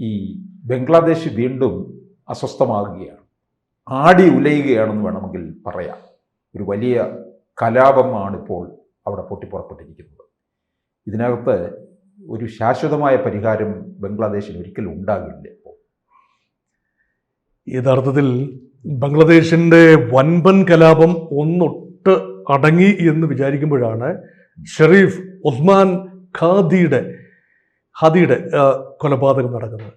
ഈ ബംഗ്ലാദേശ് വീണ്ടും അസ്വസ്ഥമാകുകയാണ്, ആടി ഉലയുകയാണെന്ന് വേണമെങ്കിൽ പറയാം. ഒരു വലിയ കലാപമാണിപ്പോൾ അവിടെ പൊട്ടിപ്പുറപ്പെട്ടിരിക്കുന്നത്. ഇതിനകത്ത് ഒരു ശാശ്വതമായ പരിഹാരം ബംഗ്ലാദേശിന് ഒരിക്കലും ഉണ്ടാകില്ല. ഇപ്പോൾ യഥാർത്ഥത്തിൽ ബംഗ്ലാദേശിൻ്റെ വൻപൻ കലാപം ഒന്നൊട്ട് അടങ്ങി എന്ന് വിചാരിക്കുമ്പോഴാണ് ഷെരീഫ് ഉസ്മാൻ ഹാദിയുടെ കൊലപാതകം നടക്കുന്നത്.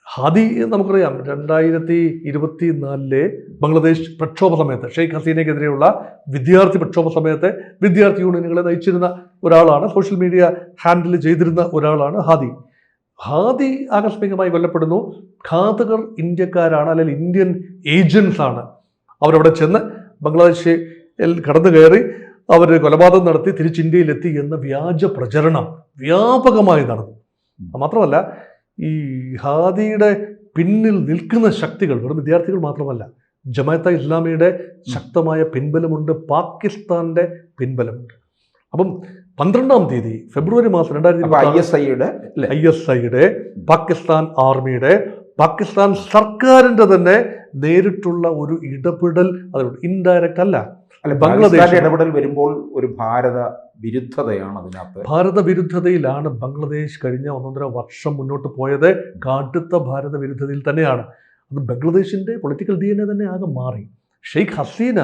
ഹാദി നമുക്കറിയാം 2024 ബംഗ്ലാദേശ് പ്രക്ഷോഭ സമയത്ത് ഷെയ്ഖ് ഹസീനയ്ക്കെതിരെയുള്ള വിദ്യാർത്ഥി പ്രക്ഷോഭ സമയത്ത് വിദ്യാർത്ഥി യൂണിയനുകളെ നയിച്ചിരുന്ന ഒരാളാണ്, സോഷ്യൽ മീഡിയ ഹാൻഡിൽ ചെയ്തിരുന്ന ഒരാളാണ് ഹാദി ആകസ്മികമായി കൊല്ലപ്പെടുന്നു. ഘാതകർ ഇന്ത്യക്കാരാണ്, അല്ലെങ്കിൽ ഇന്ത്യൻ ഏജൻസ് ആണ്. അവരവിടെ ചെന്ന് ബംഗ്ലാദേശിൽ കടന്നു കയറി അവർ കൊലപാതകം നടത്തി തിരിച്ച് ഇന്ത്യയിലെത്തി എന്ന വ്യാജ പ്രചരണം വ്യാപകമായി നടന്നു. മാത്രമല്ല, ഈ ഹാദിയുടെ പിന്നിൽ നിൽക്കുന്ന ശക്തികൾ വെറും വിദ്യാർത്ഥികൾ മാത്രമല്ല, ജമാഅത്തെ ഇസ്ലാമിയുടെ ശക്തമായ പിൻബലമുണ്ട്, പാകിസ്ഥാന്റെ പിൻബലമുണ്ട്. അപ്പം 12-ാം തീയതി ഫെബ്രുവരി മാസം 2020 ISIയുടെ പാകിസ്ഥാൻ ആർമിയുടെ പാകിസ്ഥാൻ സർക്കാരിന്റെ തന്നെ നേരിട്ടുള്ള ഒരു ഇടപെടൽ, അതുകൊണ്ട് ഇൻഡയറക്റ്റ് അല്ല, ബംഗ്ലാദേശ് ഇടപെടൽ വരുമ്പോൾ ഒരു ഭാരത വിരുദ്ധതയാണ് അതിനകത്ത്. ഭാരത വിരുദ്ധതയിലാണ് ബംഗ്ലാദേശ് കഴിഞ്ഞ 1.5 വർഷം മുന്നോട്ട് പോയത്. കടുത്ത ഭാരത വിരുദ്ധതയിൽ തന്നെയാണ്. അത് ബംഗ്ലാദേശിന്റെ പൊളിറ്റിക്കൽ DNA തന്നെ ആകെ മാറി. ഷെയ്ഖ് ഹസീന,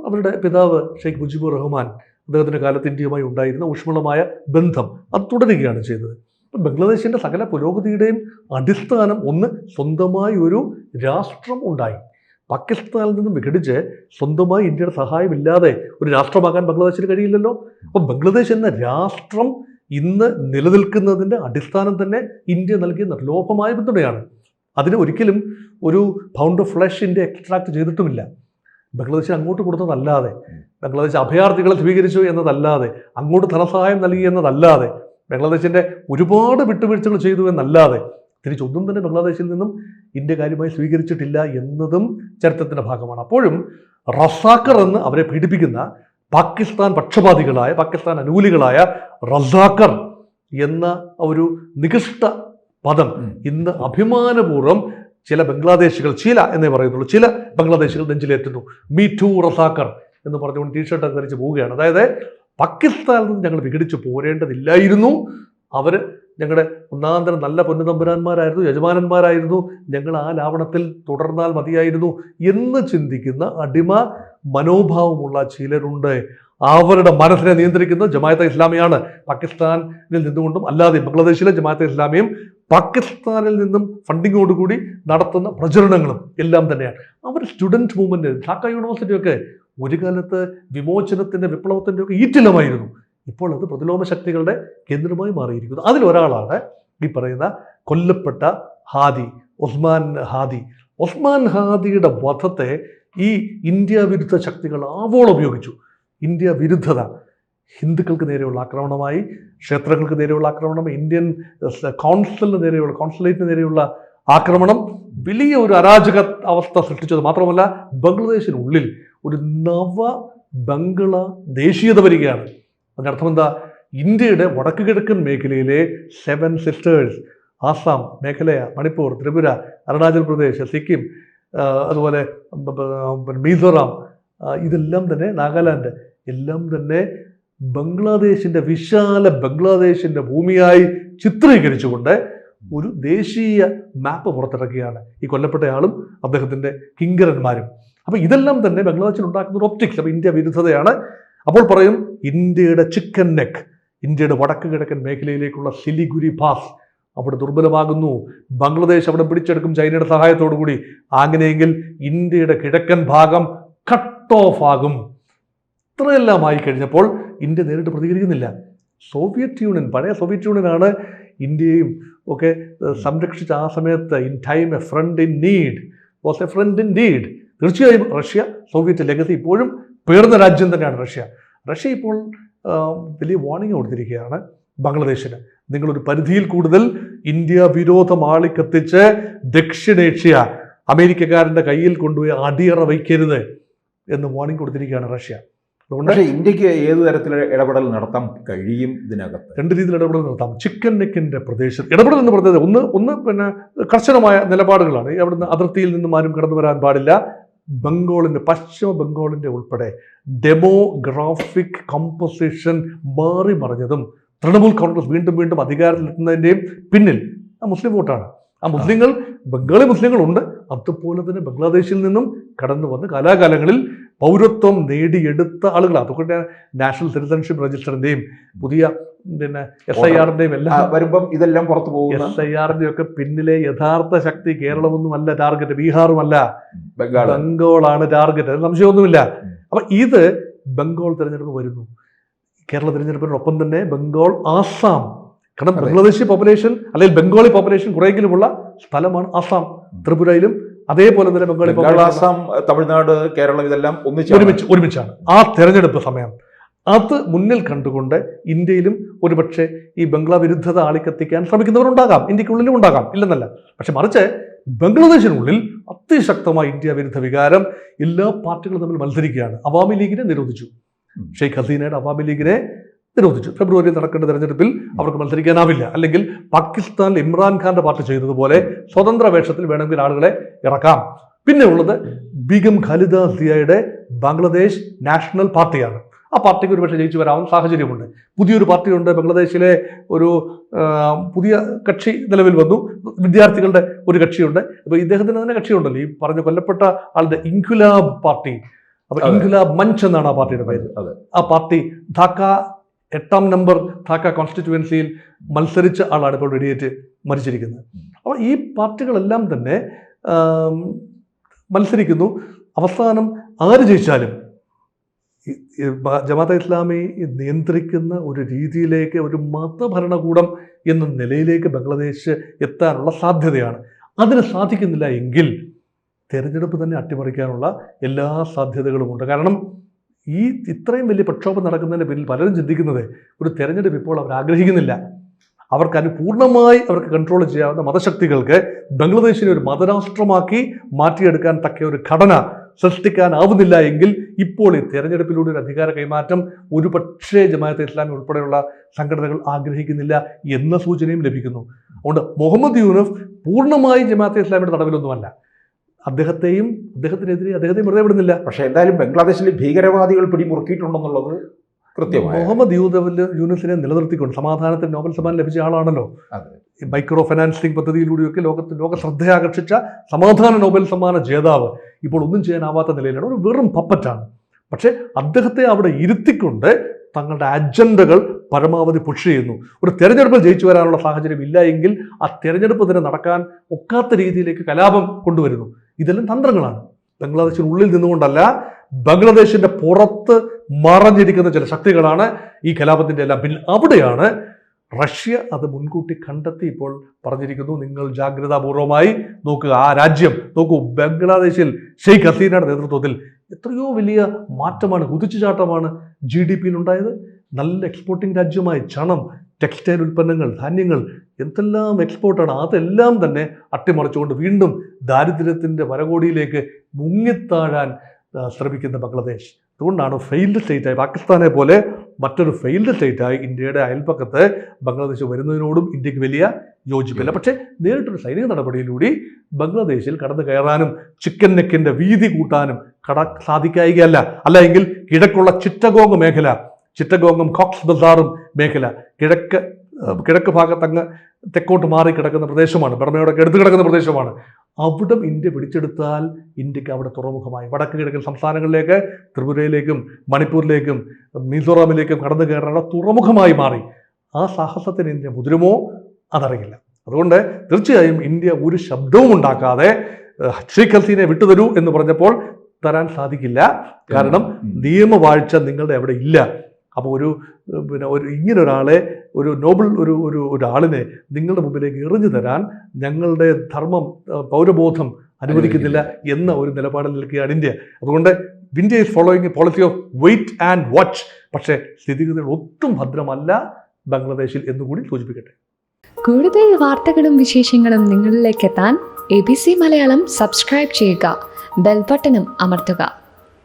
അവരുടെ പിതാവ് ഷെയ്ഖ് മുജിബുർ റഹ്മാൻ, അദ്ദേഹത്തിന്റെ കാലത്ത് ഇന്ത്യയുമായി ഉണ്ടായിരുന്ന ഊഷ്മളമായ ബന്ധം അത് തുടരുകയാണ് ചെയ്തത്. ബംഗ്ലാദേശിന്റെ സകല പുരോഗതിയുടെയും അടിസ്ഥാനം ഒന്ന്, സ്വന്തമായി ഒരു രാഷ്ട്രം ഉണ്ടായി. പാകിസ്ഥാനിൽ നിന്നും വിഘടിച്ച് സ്വന്തമായി ഇന്ത്യയുടെ സഹായമില്ലാതെ ഒരു രാഷ്ട്രമാകാൻ ബംഗ്ലാദേശിന് കഴിയില്ലല്ലോ. അപ്പോൾ ബംഗ്ലാദേശ് എന്ന രാഷ്ട്രം ഇന്ന് നിലനിൽക്കുന്നതിൻ്റെ അടിസ്ഥാനം തന്നെ ഇന്ത്യ നൽകിയ നിർലോഭമായ പിന്തുണയാണ്. അതിന് ഒരിക്കലും ഒരു pound of flesh India extract ചെയ്തിട്ടുമില്ല. ബംഗ്ലാദേശിന് അങ്ങോട്ട് കൊടുത്തതല്ലാതെ, ബംഗ്ലാദേശ് അഭയാർത്ഥികളെ സ്വീകരിച്ചു എന്നതല്ലാതെ, അങ്ങോട്ട് ധനസഹായം നൽകി എന്നതല്ലാതെ, ബംഗ്ലാദേശിൻ്റെ ഒരുപാട് വിട്ടുവീഴ്ചകൾ ചെയ്തു എന്നല്ലാതെ തിരിച്ചൊന്നും തന്നെ ബംഗ്ലാദേശിൽ നിന്നും ഇന്ത്യ കാര്യമായി സ്വീകരിച്ചിട്ടില്ല എന്നതും ചരിത്രത്തിൻ്റെ ഭാഗമാണ്. അപ്പോഴും റസാക്കർ എന്ന് അവരെ പീഡിപ്പിക്കുന്ന പാകിസ്ഥാൻ പക്ഷപാതികളായ, പാകിസ്ഥാൻ അനുകൂലികളായ റസാക്കർ എന്ന ഒരു നികൃഷ്ട പദം ഇന്ന് അഭിമാനപൂർവ്വം ചില ബംഗ്ലാദേശികൾ, ചില എന്നേ പറയുന്നുള്ളൂ, ചില ബംഗ്ലാദേശികൾ നെഞ്ചിലേറ്റുന്നു. മീ ടു റസാക്കർ എന്ന് പറഞ്ഞുകൊണ്ട് ടീഷർട്ട് ധരിച്ച് പോവുകയാണ്. അതായത് പാകിസ്ഥാനിൽ നിന്ന് ഞങ്ങൾ വിഘടിച്ച് പോരേണ്ടതില്ലായിരുന്നു, അവർ ഞങ്ങളുടെ ഒന്നാന്തരം നല്ല പൊന്നുതമ്പുരാന്മാരായിരുന്നു, യജമാനന്മാരായിരുന്നു, ഞങ്ങൾ ആ ലാവണത്തിൽ തുടർന്നാൽ മതിയായിരുന്നു എന്ന് ചിന്തിക്കുന്ന അടിമ മനോഭാവമുള്ള ചിലരുണ്ട്. അവരുടെ മനസ്സിനെ നിയന്ത്രിക്കുന്ന ജമാഅത്തെ ഇസ്ലാമിയാണ്. പാകിസ്ഥാനിൽ നിന്നുകൊണ്ടും അല്ലാതെ ബംഗ്ലാദേശിലെ ജമാഅത്തെ ഇസ്ലാമിയും പാകിസ്ഥാനിൽ നിന്നും ഫണ്ടിങ്ങോടുകൂടി നടത്തുന്ന പ്രചരണങ്ങളും എല്ലാം തന്നെയാണ്. അവർ സ്റ്റുഡൻറ് മൂവ്മെന്റ്, ഢാക്ക യൂണിവേഴ്സിറ്റിയൊക്കെ ഒരു കാലത്ത് വിമോചനത്തിന്റെ വിപ്ലവത്തിന്റെ ഒക്കെ ഈറ്റിലമായിരുന്നു. ഇപ്പോൾ അത് പ്രതിലോമ ശക്തികളുടെ കേന്ദ്രമായി മാറിയിരിക്കുന്നു. അതിലൊരാളാണ് ഈ പറയുന്ന കൊല്ലപ്പെട്ട ഉസ്മാൻ ഹാദിയുടെ വധത്തെ ഈ ഇന്ത്യ വിരുദ്ധ ശക്തികൾ ആവോളം ഉപയോഗിച്ചു. ഇന്ത്യ വിരുദ്ധത ഹിന്ദുക്കൾക്ക് നേരെയുള്ള ആക്രമണമായി, ക്ഷേത്രങ്ങൾക്ക് നേരെയുള്ള ആക്രമണം, ഇന്ത്യൻ കോൺസുലേറ്റിന് നേരെയുള്ള ആക്രമണം വലിയ ഒരു അരാജക അവസ്ഥ സൃഷ്ടിച്ചത് മാത്രമല്ല, ബംഗ്ലാദേശിനുള്ളിൽ ഒരു നവ ബംഗ്ല ദേശീയത വരികയാണ്. അതിനർത്ഥം എന്താ? ഇന്ത്യയുടെ വടക്ക് കിഴക്കൻ മേഖലയിലെ 7 സിസ്റ്റേഴ്സ്, ആസാം മേഖല, മണിപ്പൂർ, ത്രിപുര, അരുണാചൽ പ്രദേശ്, സിക്കിം, അതുപോലെ മിസോറാം, ഇതെല്ലാം തന്നെ, നാഗാലാൻഡ്, എല്ലാം തന്നെ ബംഗ്ലാദേശിൻ്റെ വിശാല ബംഗ്ലാദേശിൻ്റെ ഭൂമിയായി ചിത്രീകരിച്ചുകൊണ്ട് ഒരു ദേശീയ മാപ്പ് പുറത്തിറക്കുകയാണ് ഈ കൊല്ലപ്പെട്ടയാളും അദ്ദേഹത്തിൻ്റെ കിങ്കരന്മാരും. അപ്പോൾ ഇതെല്ലാം തന്നെ ബംഗ്ലാദേശിൽ ഉണ്ടാക്കുന്ന ഒരു ഒപ്റ്റിക്സ്. അപ്പോൾ ഇന്ത്യ വിരുദ്ധതയാണ്. അപ്പോൾ പറയും ഇന്ത്യയുടെ ചിക്കൻ നെക്ക്, ഇന്ത്യയുടെ വടക്ക് കിഴക്കൻ മേഖലയിലേക്കുള്ള സിലിഗുരി പാസ് അവിടെ ദുർബലമാകുന്നു, ബംഗ്ലാദേശ് അവിടെ പിടിച്ചെടുക്കും ചൈനയുടെ സഹായത്തോടു കൂടി. അങ്ങനെയെങ്കിൽ ഇന്ത്യയുടെ കിഴക്കൻ ഭാഗം കട്ട് ഓഫ് ആകും. ഇത്രയെല്ലാം ആയി കഴിഞ്ഞപ്പോൾ ഇന്ത്യ നേരിട്ട് പ്രതികരിക്കുന്നില്ല. സോവിയറ്റ് യൂണിയൻ, പഴയ സോവിയറ്റ് യൂണിയനാണ് ഇന്ത്യയും ഒക്കെ സംരക്ഷിച്ച ആ സമയത്ത്. In time a friend in need was a friend in need. തീർച്ചയായും റഷ്യ സോവിയറ്റ് ലെഗസി ഇപ്പോഴും പേർന്ന രാജ്യം തന്നെയാണ് റഷ്യ ഇപ്പോൾ വലിയ വാർണിംഗ് കൊടുത്തിരിക്കുകയാണ് ബംഗ്ലാദേശിന്. നിങ്ങളൊരു പരിധിയിൽ കൂടുതൽ ഇന്ത്യ വിരോധം ആളിക്കത്തിച്ച് ദക്ഷിണേഷ്യ അമേരിക്കക്കാരൻ്റെ കയ്യിൽ കൊണ്ടുപോയി അടിയറ വയ്ക്കരുത് എന്ന് വാർണിംഗ് കൊടുത്തിരിക്കുകയാണ് റഷ്യ. അതുകൊണ്ട് പക്ഷേ ഇന്ത്യക്ക് ഏത് തരത്തിലുള്ള ഇടപെടൽ നടത്താൻ കഴിയും ഇതിനകത്ത്? രണ്ട് രീതിയിൽ ഇടപെടൽ നടത്താം. ചിക്കൻ നെക്കിൻ്റെ പ്രദേശത്ത് ഇടപെടൽ എന്ന് പറഞ്ഞത് ഒന്ന് പിന്നെ കർശനമായ നിലപാടുകളാണ്. അവിടുന്ന് അതിർത്തിയിൽ നിന്നും ആരും കടന്നു വരാൻ പാടില്ല. ബംഗാളിൻ്റെ പശ്ചിമ ബംഗാളിൻ്റെ ഉൾപ്പെടെ ഡെമോഗ്രാഫിക് കമ്പോസിഷൻ മാറി മറിഞ്ഞതും തൃണമൂൽ കോൺഗ്രസ് വീണ്ടും വീണ്ടും അധികാരത്തിലെത്തുന്നതിൻ്റെയും പിന്നിൽ ആ മുസ്ലിം വോട്ടാണ്. ആ മുസ്ലിങ്ങൾ, ബംഗാളി മുസ്ലിങ്ങളുണ്ട്, അതുപോലെ തന്നെ ബംഗ്ലാദേശിൽ നിന്നും കടന്നു വന്ന് കാലാകാലങ്ങളിൽ പൗരത്വം നേടിയെടുത്ത ആളുകളാണ്. അതുകൊണ്ട് നാഷണൽ സിറ്റിസൺഷിപ്പ് രജിസ്റ്ററിൻ്റെയും പുതിയ പിന്നെ SIRൻ്റെയും എല്ലാം വരുമ്പം ഇതെല്ലാം പുറത്തു പോകും. SIRൻ്റെയും ഒക്കെ പിന്നിലെ യഥാർത്ഥ ശക്തി കേരളമൊന്നും അല്ല ടാർഗറ്റ്, ബീഹാറുമല്ല, ബംഗാളാണ് ടാർഗറ്റ്, അത് സംശയമൊന്നുമില്ല. അപ്പം ഇത് ബംഗാൾ തിരഞ്ഞെടുപ്പ് വരുന്നു. കേരള തിരഞ്ഞെടുപ്പിനൊപ്പം തന്നെ ബംഗാൾ, ആസാം, കാരണം ബംഗ്ലാദേശി പോപ്പുലേഷൻ അല്ലെങ്കിൽ ബംഗാളി പോപ്പുലേഷൻ കുറെയെങ്കിലുമുള്ള സ്ഥലമാണ് ആസാം. ത്രിപുരയിലും അതേപോലെ തന്നെ ബംഗാളി, ആസാം, തമിഴ്നാട്, കേരളം ഇതെല്ലാം ഒരുമിച്ചാണ് ആ തെരഞ്ഞെടുപ്പ് സമയം. അത് മുന്നിൽ കണ്ടുകൊണ്ട് ഇന്ത്യയിലും ഒരുപക്ഷെ ഈ ബംഗ്ലാ വിരുദ്ധത ആളിക്കത്തിക്കാൻ ശ്രമിക്കുന്നവരുണ്ടാകാം, ഇന്ത്യക്കുള്ളിലും ഉണ്ടാകാം, ഇല്ലെന്നല്ല. പക്ഷെ മറിച്ച് ബംഗ്ലാദേശിനുള്ളിൽ അതിശക്തമായ ഇന്ത്യ വിരുദ്ധ വികാരം എല്ലാ പാർട്ടികളും തമ്മിൽ മത്സരിക്കുകയാണ്. അവാമി ലീഗിനെ നിരോധിച്ചു, ഷെയ്ഖ് ഹസീനയുടെ അവാമി ലീഗിനെ നിരോധിച്ചു. ഫെബ്രുവരിയിൽ നടക്കേണ്ട തെരഞ്ഞെടുപ്പിൽ അവർക്ക് മത്സരിക്കാനാവില്ല. അല്ലെങ്കിൽ പാകിസ്ഥാനിൽ ഇമ്രാൻഖാന്റെ പാർട്ടി ചെയ്തതുപോലെ സ്വതന്ത്ര വേഷത്തിൽ വേണമെങ്കിൽ ആളുകളെ ഇറക്കാം. പിന്നെ ഉള്ളത് ബീഗം ഖാലിദ സിയയുടെ ബംഗ്ലാദേശ് നാഷണൽ പാർട്ടിയാണ്. ആ പാർട്ടിക്ക് ഒരുപക്ഷെ ജയിച്ചു വരാവുന്ന സാഹചര്യമുണ്ട്. പുതിയൊരു പാർട്ടിയുണ്ട്, ബംഗ്ലാദേശിലെ ഒരു പുതിയ കക്ഷി നിലവിൽ വന്നു, വിദ്യാർത്ഥികളുടെ ഒരു കക്ഷിയുണ്ട്. അപ്പോൾ ഇദ്ദേഹത്തിന് തന്നെ കക്ഷിയുണ്ടല്ലോ, ഈ പറഞ്ഞ കൊല്ലപ്പെട്ട ആളുടെ ഇൻക്വിലാബ് പാർട്ടി. അപ്പോൾ ഇൻക്വിലാബ് മഞ്ച് എന്നാണ് ആ പാർട്ടിയുടെ പേര്. ആ പാർട്ടി ധാക്ക 8ാം നമ്പർ ധാക്ക കോൺസ്റ്റിറ്റ്യുവൻസിയിൽ മത്സരിച്ച ആളാണ് ഇപ്പോൾ വെടിയേറ്റ് മരിച്ചിരിക്കുന്നത്. അപ്പോൾ ഈ പാർട്ടികളെല്ലാം തന്നെ മത്സരിക്കുന്നു. അവസാനം ആര് ജയിച്ചാലും ജമാഅത്തെ ഇസ്ലാമി നിയന്ത്രിക്കുന്ന ഒരു രീതിയിലേക്ക്, ഒരു മതഭരണകൂടം എന്ന നിലയിലേക്ക് ബംഗ്ലാദേശ് എത്താനുള്ള സാധ്യതയാണ്. അതിന് സാധിക്കുന്നില്ല എങ്കിൽ തെരഞ്ഞെടുപ്പ് തന്നെ അട്ടിമറിക്കാനുള്ള എല്ലാ സാധ്യതകളുമുണ്ട്. കാരണം ഈ ഇത്രയും വലിയ പ്രക്ഷോഭം നടക്കുന്നതിൻ്റെ പിന്നിൽ പലരും ചിന്തിക്കുന്നത് ഒരു തെരഞ്ഞെടുപ്പ് ഇപ്പോൾ അവർ ആഗ്രഹിക്കുന്നില്ല. അവർക്ക് പൂർണ്ണമായി അവർക്ക് കൺട്രോൾ ചെയ്യാവുന്ന മതശക്തികൾക്ക് ബംഗ്ലാദേശിനെ ഒരു മതരാഷ്ട്രമാക്കി മാറ്റിയെടുക്കാൻ തക്ക ഒരു ഘടന സൃഷ്ടിക്കാനാവുന്നില്ല എങ്കിൽ ഇപ്പോൾ ഈ തെരഞ്ഞെടുപ്പിലൂടെ ഒരു അധികാര കൈമാറ്റം ഒരുപക്ഷേ ജമാഅത്തെ ഇസ്ലാമി ഉൾപ്പെടെയുള്ള സംഘടനകൾ ആഗ്രഹിക്കുന്നില്ല എന്ന സൂചനയും ലഭിക്കുന്നു. അതുകൊണ്ട് മുഹമ്മദ് യൂനസ് പൂർണ്ണമായി ജമാഅത്തെ ഇസ്ലാമിയുടെ തടവിലൊന്നുമല്ല. അദ്ദേഹത്തെയും വെറുതെ വിടുന്നില്ല. പക്ഷേ എന്തായാലും ബംഗ്ലാദേശിൽ ഭീകരവാദികൾ പിടിമുറുക്കിയിട്ടുണ്ടെന്നുള്ളത് കൃത്യമാണ്. മുഹമ്മദ് യൂനസിനെ നിലനിർത്തിക്കൊണ്ട് സമാധാനത്തിന് നോബൽ സമ്മാനം ലഭിച്ച ആളാണല്ലോ. മൈക്രോ ഫൈനാൻസിംഗ് പദ്ധതിയിലൂടെയൊക്കെ ലോക ശ്രദ്ധയാകർഷിച്ച സമാധാന നോബൽ സമ്മാന ജേതാവ് ഇപ്പോൾ ഒന്നും ചെയ്യാനാവാത്ത നിലയിലാണ്, ഒരു വെറും പപ്പറ്റാണ്. പക്ഷേ അദ്ദേഹത്തെ അവിടെ ഇരുത്തിക്കൊണ്ട് തങ്ങളുടെ അജണ്ടകൾ പരമാവധി പുഷ് ചെയ്യുന്നു. ഒരു തെരഞ്ഞെടുപ്പിൽ ജയിച്ചു വരാനുള്ള സാഹചര്യം ഇല്ല എങ്കിൽ ആ തെരഞ്ഞെടുപ്പ് തന്നെ നടക്കാൻ ഒക്കാത്ത രീതിയിലേക്ക് കലാപം കൊണ്ടുവരുന്നു. ഇതെല്ലാം തന്ത്രങ്ങളാണ്. ബംഗ്ലാദേശിനുള്ളിൽ നിന്നുകൊണ്ടല്ല, ബംഗ്ലാദേശിന്റെ പുറത്ത് മറഞ്ഞിരിക്കുന്ന ചില ശക്തികളാണ് ഈ കലാപത്തിന്റെ എല്ലാം പിന്നിൽ. അവിടെയാണ് റഷ്യ അത് മുൻകൂട്ടി കണ്ടെത്തി ഇപ്പോൾ പറഞ്ഞിരിക്കുന്നു, നിങ്ങൾ ജാഗ്രതാപൂർവമായി നോക്കുക, ആ രാജ്യം നോക്കൂ. ബംഗ്ലാദേശിൽ ഷെയ്ഖ് ഹസീനയുടെ നേതൃത്വത്തിൽ എത്രയോ വലിയ മാറ്റമാണ്, കുതിച്ചുചാട്ടമാണ് GDP-യിൽ ഉണ്ടായത്. നല്ല എക്സ്പോർട്ടിംഗ് രാജ്യമായി ചണം, ടെക്സ്റ്റൈൽ ഉൽപ്പന്നങ്ങൾ, ധാന്യങ്ങൾ, എന്തെല്ലാം എക്സ്പോർട്ടാണ്. അതെല്ലാം തന്നെ അട്ടിമറിച്ചുകൊണ്ട് വീണ്ടും ദാരിദ്ര്യത്തിൻ്റെ വരകോടിയിലേക്ക് മുങ്ങിത്താഴാൻ ശ്രമിക്കുന്ന ബംഗ്ലാദേശ്. അതുകൊണ്ടാണ് ഫെയിൽഡ് സ്റ്റേറ്റായി, പാകിസ്ഥാനെ പോലെ മറ്റൊരു ഫെയിൽഡ് സ്റ്റേറ്റായി ഇന്ത്യയുടെ അയൽപ്പക്കത്ത് ബംഗ്ലാദേശ് വരുന്നതിനോടും ഇന്ത്യക്ക് വലിയ യോജിപ്പില്ല. പക്ഷേ നേരിട്ടൊരു സൈനിക നടപടിയിലൂടെ ബംഗ്ലാദേശിൽ കടന്നു കയറാനും ചിക്കൻ നെക്കിൻ്റെ വീതി കൂട്ടാനും സാധിക്കായികയല്ല. അല്ല എങ്കിൽ കിഴക്കുള്ള ചിറ്റഗോങ് മേഖല, ചിറ്റഗോങ്ങും കോക്സ് ബസാറും മേഖല, കിഴക്ക് ഭാഗത്തങ്ങ് തെക്കോട്ട് മാറി കിടക്കുന്ന പ്രദേശമാണ്, ബർമയോടൊക്കെ എടുത്തു കിടക്കുന്ന പ്രദേശമാണ്. അവിടം ഇന്ത്യ പിടിച്ചെടുത്താൽ ഇന്ത്യക്ക് അവിടെ തുറമുഖമായി വടക്ക് കിഴക്കൻ സംസ്ഥാനങ്ങളിലേക്ക്, ത്രിപുരയിലേക്കും മണിപ്പൂരിലേക്കും മിസോറാമിലേക്കും കടന്നു കയറാനുള്ള തുറമുഖമായി മാറി. ആ സാഹസത്തിന് ഇന്ത്യ മുതിരുമോ അതറിയില്ല. അതുകൊണ്ട് തീർച്ചയായും ഇന്ത്യ ഒരു ശബ്ദവും ഉണ്ടാക്കാതെ ഷെയ്ഖ് ഹസീനെ വിട്ടുതരൂ എന്ന് പറഞ്ഞപ്പോൾ തരാൻ സാധിക്കില്ല. കാരണം നിയമവാഴ്ച നിങ്ങളുടെ അവിടെ ഇല്ല. അപ്പോൾ ഒരു ഇങ്ങനെ ഒരാളെ, ഒരു നോബിൾ ഒരാളിനെ നിങ്ങളുടെ മുമ്പിലേക്ക് എറിഞ്ഞു തരാൻ ഞങ്ങളുടെ ധർമ്മം, പൗരബോധം അനുവദിക്കുന്നില്ല എന്ന ഒരു നിലപാടിൽ നിൽക്കുകയാണ് ഇന്ത്യ. അതുകൊണ്ട് India is following A policy of wait and watch. പക്ഷേ സ്ഥിതിഗതികൾ ഒട്ടും ഭദ്രമല്ല ബംഗ്ലാദേശിൽ എന്നുകൂടി സൂചിപ്പിക്കട്ടെ. കൂടുതൽ വാർത്തകളും വിശേഷങ്ങളും നിങ്ങളിലേക്ക് എത്താൻ ABC മലയാളം സബ്സ്ക്രൈബ് ചെയ്യുക, ബെൽ ബട്ടണും അമർത്തുക.